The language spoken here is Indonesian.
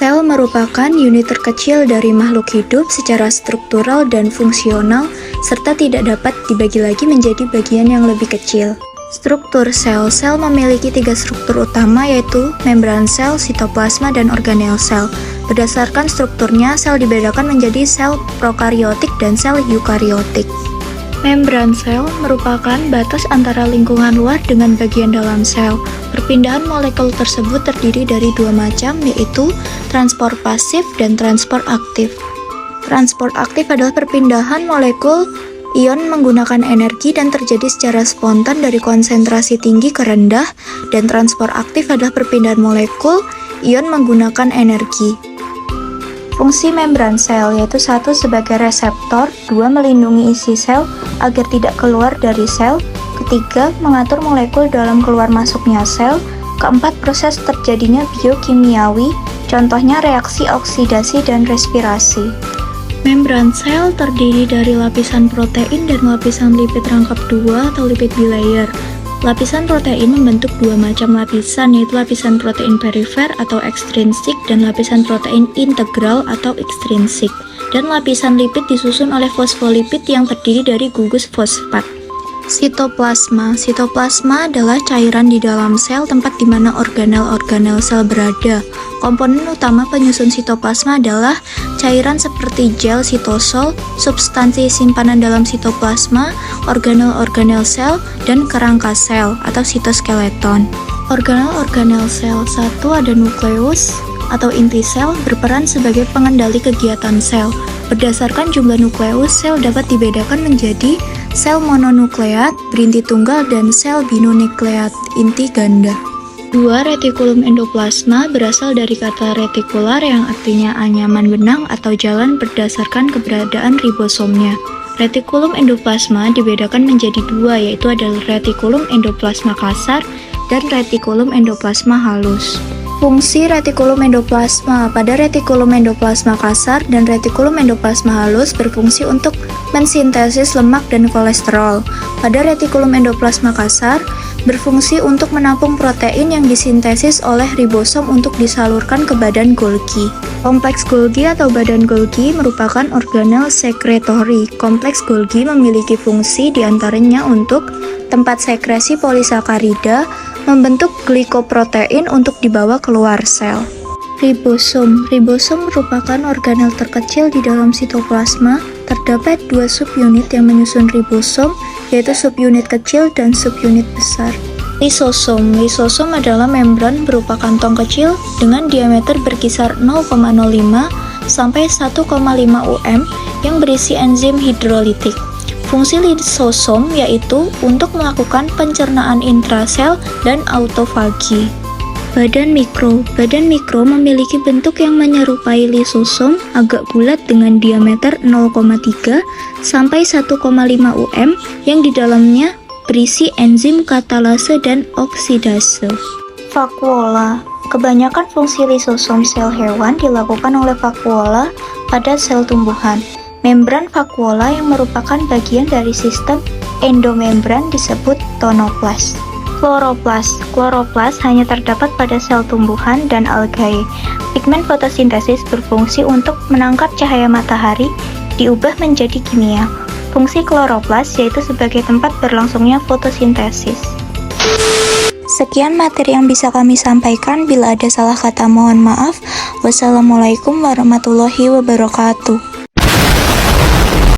Sel merupakan unit terkecil dari makhluk hidup secara struktural dan fungsional, serta tidak dapat dibagi lagi menjadi bagian yang lebih kecil. Struktur sel memiliki 3 struktur utama, yaitu membran sel, sitoplasma, dan organel sel. Berdasarkan strukturnya, sel dibedakan menjadi sel prokariotik dan sel eukariotik. Membran sel merupakan batas antara lingkungan luar dengan bagian dalam sel. Perpindahan molekul tersebut terdiri dari 2 macam, yaitu transport pasif dan transport aktif. Transport aktif adalah perpindahan molekul ion menggunakan energi dan terjadi secara spontan dari konsentrasi tinggi ke rendah, dan transport aktif adalah perpindahan molekul ion menggunakan energi. Fungsi membran sel yaitu 1 sebagai reseptor, 2 melindungi isi sel agar tidak keluar dari sel, ketiga mengatur molekul dalam keluar masuknya sel, keempat proses terjadinya biokimiawi, contohnya reaksi oksidasi dan respirasi. Membran sel terdiri dari lapisan protein dan lapisan lipid rangkap 2 atau lipid bilayer. Lapisan protein membentuk 2 macam lapisan, yaitu lapisan protein perifer atau ekstrinsik dan lapisan protein integral atau ekstrinsik. Dan lapisan lipid disusun oleh fosfolipid yang terdiri dari gugus fosfat. Sitoplasma adalah cairan di dalam sel, tempat di mana organel-organel sel berada. Komponen utama penyusun sitoplasma adalah cairan seperti gel sitosol, substansi simpanan dalam sitoplasma, organel-organel sel, dan kerangka sel atau sitoskeleton. Organel-organel sel, 1 ada nukleus atau inti sel, berperan sebagai pengendali kegiatan sel. Berdasarkan jumlah nukleus, sel dapat dibedakan menjadi sel mononukleat, berinti tunggal, dan sel binukleat, inti ganda. 2. Retikulum endoplasma berasal dari kata retikular yang artinya anyaman benang atau jalan berdasarkan keberadaan ribosomnya. Retikulum endoplasma dibedakan menjadi 2, yaitu adalah retikulum endoplasma kasar dan retikulum endoplasma halus. Fungsi retikulum endoplasma pada retikulum endoplasma kasar dan retikulum endoplasma halus berfungsi untuk mensintesis lemak dan kolesterol. Pada retikulum endoplasma kasar berfungsi untuk menampung protein yang disintesis oleh ribosom untuk disalurkan ke badan Golgi. Kompleks Golgi atau badan Golgi merupakan organel sekretori. Kompleks Golgi memiliki fungsi diantaranya untuk tempat sekresi polisakarida, membentuk glikoprotein untuk dibawa keluar sel. Ribosom merupakan organel terkecil di dalam sitoplasma. Terdapat 2 subunit yang menyusun ribosom, yaitu subunit kecil dan subunit besar. Lisosom adalah membran berupa kantong kecil dengan diameter berkisar 0,05 sampai 1,5 UM yang berisi enzim hidrolitik. Fungsi lisosom yaitu untuk melakukan pencernaan intrasel dan autofagi. Badan mikro memiliki bentuk yang menyerupai lisosom, agak bulat dengan diameter 0,3 sampai 1,5 UM yang di dalamnya berisi enzim katalase dan oksidase. Vakuola. Kebanyakan fungsi lisosom sel hewan dilakukan oleh vakuola pada sel tumbuhan. Membran vakuola yang merupakan bagian dari sistem endomembran disebut tonoplas. Kloroplas hanya terdapat pada sel tumbuhan dan algae. Pigmen fotosintesis berfungsi untuk menangkap cahaya matahari diubah menjadi kimia. Fungsi kloroplas yaitu sebagai tempat berlangsungnya fotosintesis. Sekian materi yang bisa kami sampaikan. Bila ada salah kata mohon maaf. Wassalamualaikum warahmatullahi wabarakatuh.